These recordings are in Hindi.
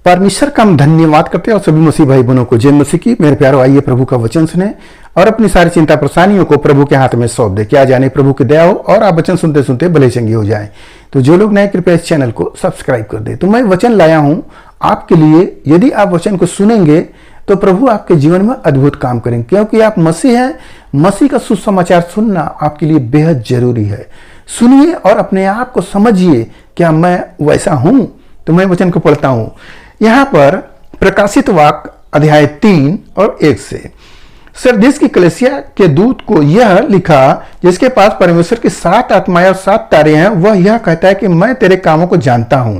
परमेश्वर का हम धन्यवाद करते हैं और सभी मसीह भाई बहनों को जय मसीह की। मेरे प्यारो, आइए प्रभु का वचन सुने और अपनी सारी चिंता परेशानियों को प्रभु के हाथ में सौंप दे। क्या जाने प्रभु की दया हो और आप वचन सुनते सुनते भले चंगे हो जाएं। तो जो लोग नए, कृपया इस चैनल को सब्सक्राइब कर दे। तो मैं वचन लाया हूं आपके लिए। यदि आप वचन को सुनेंगे तो प्रभु आपके जीवन में अद्भुत काम करेंगे, क्योंकि आप मसीह हैं। मसीह का सुसमाचार सुनना आपके लिए बेहद जरूरी है। सुनिए और अपने आप को समझिए, क्या मैं वैसा हूं? तो मैं वचन को पढ़ता हूं यहां पर प्रकाशित वाक्य अध्याय 3 और 1 से। सरदीस की कलीसिया के दूत को यह लिखा, जिसके पास परमेश्वर की 7 आत्माएं और 7 तारे हैं। वह यह कहता है कि मैं तेरे कामों को जानता हूं।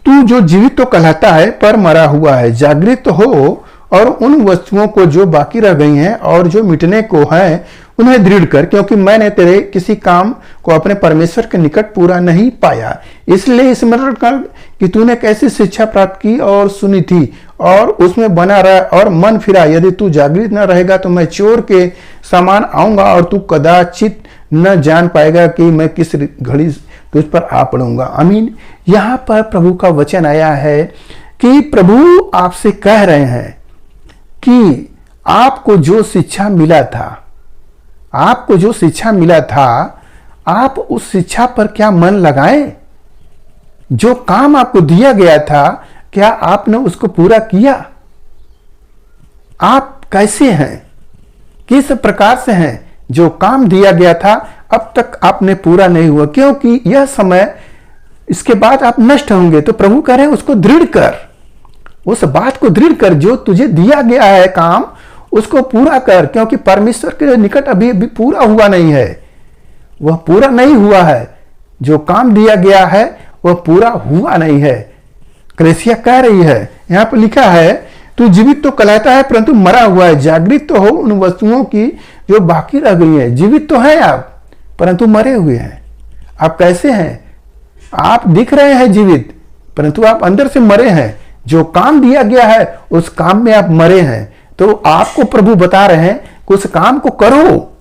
तू जो जीवित तो कहलाता है पर मरा हुआ है। जागृत हो और उन वस्तुओं को जो बाकी रह गई हैं और जो मिटने को है उन्हें दृढ़ कर, क्योंकि मैंने तेरे किसी काम को अपने परमेश्वर के निकट पूरा नहीं पाया। इसलिए स्मरण कर कि तूने कैसी शिक्षा प्राप्त की और सुनी थी और उसमें बना रहा और मन फिरा। यदि तू जागृत न रहेगा तो मैं चोर के समान आऊंगा और तू कदाचित न जान पाएगा कि मैं किस घड़ी तुझ पर आ पड़ूंगा। आमीन। यहाँ पर प्रभु का वचन आया है कि प्रभु आपसे कह रहे हैं कि आपको जो शिक्षा मिला था, आप उस शिक्षा पर क्या मन लगाएं? जो काम आपको दिया गया था, क्या आपने उसको पूरा किया? आप कैसे हैं? किस प्रकार से हैं? जो काम दिया गया था अब तक आपने पूरा नहीं हुआ, क्योंकि यह समय, इसके बाद आप नष्ट होंगे। तो प्रभु कह रहे हैं उसको दृढ़ कर, उस बात को दृढ़ कर। जो तुझे दिया गया है काम, उसको पूरा कर, क्योंकि परमेश्वर के निकट अभी पूरा हुआ नहीं है। वह पूरा नहीं हुआ है। जो काम दिया गया है वह पूरा हुआ नहीं है। कलीसिया कह रही है, यहां पर लिखा है, तू जीवित तो कहलाता है परंतु मरा हुआ है। जागृत तो हो उन वस्तुओं की जो बाकी रह गई है। जीवित तो हैं आप परंतु मरे हुए हैं। आप कैसे हैं? आप दिख रहे हैं जीवित, परंतु आप अंदर से मरे हैं। जो काम दिया गया है उस काम में आप मरे हैं। तो आपको प्रभु बता रहे हैं कि उस काम को करो,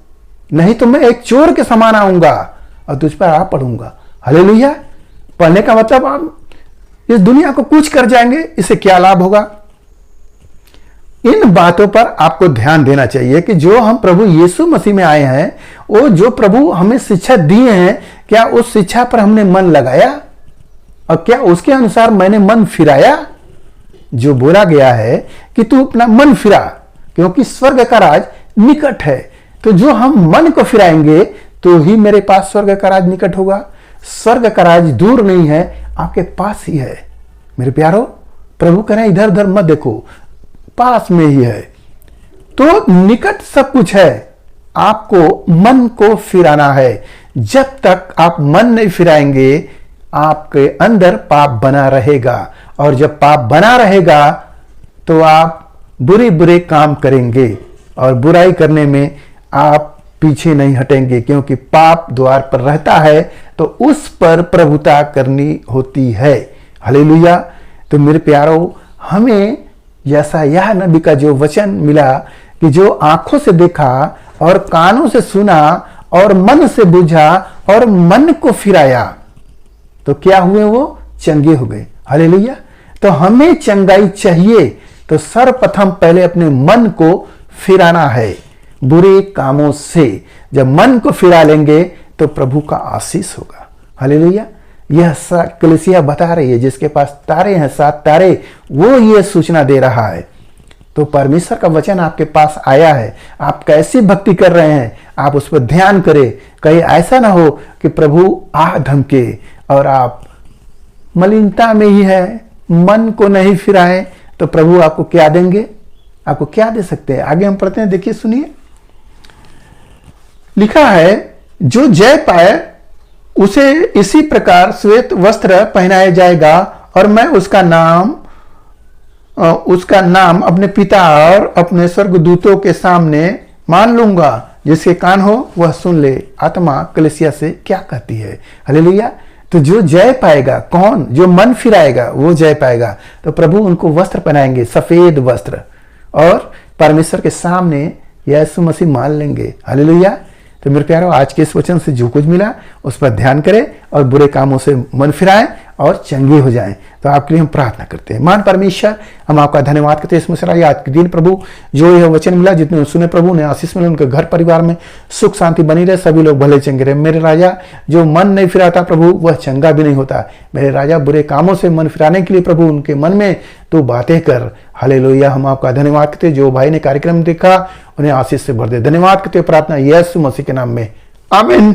नहीं तो मैं एक चोर के समान आऊंगा और तुझ पर आ पड़ूंगा। हालेलुया। पढ़ने का मतलब आप इस दुनिया को कुछ कर जाएंगे, इससे क्या लाभ होगा? इन बातों पर आपको ध्यान देना चाहिए कि जो हम प्रभु यीशु मसीह में आए हैं, वो जो प्रभु हमें शिक्षा दिए हैं, क्या उस शिक्षा पर हमने मन लगाया और क्या उसके अनुसार मैंने मन फिराया? जो बोला गया है कि तू अपना मन फिरा, क्योंकि स्वर्ग का राज निकट है। तो जो हम मन को फिराएंगे तो ही मेरे पास स्वर्ग का राज निकट होगा। स्वर्ग का राज दूर नहीं है, आपके पास ही है। मेरे प्यारो, प्रभु कह रहे हैं इधर उधर मत देखो, पास में ही है। तो निकट सब कुछ है। आपको मन को फिराना है। जब तक आप मन नहीं फिराएंगे, आपके अंदर पाप बना रहेगा, और जब पाप बना रहेगा तो आप बुरे काम करेंगे और बुराई करने में आप पीछे नहीं हटेंगे, क्योंकि पाप द्वार पर रहता है तो उस पर प्रभुता करनी होती है। हालेलुया। तो मेरे प्यारो, हमें यशायाह नबी का जो वचन मिला कि जो आंखों से देखा और कानों से सुना और मन से बुझा और मन को फिराया, तो क्या हुए? वो चंगे हो गए। हालेलुया। तो हमें चंगाई चाहिए तो सर्वप्रथम पहले अपने मन को फिराना है बुरे कामों से। जब मन को फिरा लेंगे तो प्रभु का आशीष होगा। हालेलुया। यह कलीसिया बता रही है, जिसके पास तारे हैं, 7 तारे, वो ये सूचना दे रहा है। तो परमेश्वर का वचन आपके पास आया है। आप कैसी भक्ति कर रहे हैं, आप उस पर ध्यान करें। कहीं ऐसा ना हो कि प्रभु आ धमके और आप मलिनता में ही है, मन को नहीं फिराएं, तो प्रभु आपको क्या देंगे? आपको क्या दे सकते हैं? आगे हम पढ़ते हैं, देखिए, सुनिए। लिखा है, जो जय पाए उसे इसी प्रकार श्वेत वस्त्र पहनाया जाएगा और मैं उसका नाम अपने पिता और अपने स्वर्गदूतों के सामने मान लूंगा। जिसके कान हो वह सुन ले, आत्मा कलीसिया से क्या कहती है। हालेलुया। तो जो जय पाएगा, कौन? जो मन फिराएगा वो जय पाएगा। तो प्रभु उनको वस्त्र पहनाएंगे, सफेद वस्त्र, और परमेश्वर के सामने यीशु मसीह मान लेंगे। हालेलुया। तो मेरे प्यारों, आज के इस वचन से जो कुछ मिला उस पर ध्यान करें और बुरे कामों से मन फिराएं और चंगे हो जाएं। तो आपके लिए हम प्रार्थना करते हैं। मान परमेश्वर, हम आपका धन्यवाद करते हैं इस मुसरा आज के दिन प्रभु, जो यह वचन मिला, जितने सुने प्रभु ने आशीष मिले, उनके घर परिवार में सुख शांति बनी रहे, सभी लोग भले चंगे रहे। मेरे राजा, जो मन नहीं फिराता प्रभु, वह चंगा भी नहीं होता। मेरे राजा, बुरे कामों से मन फिराने के लिए प्रभु उनके मन में तो बातें कर। हालेलुया, हम आपका धन्यवाद करते। जो भाई ने कार्यक्रम देखा, उन्हें आशीष से भर दे। धन्यवाद करते, प्रार्थना यीशु मसीह के नाम में, आमीन।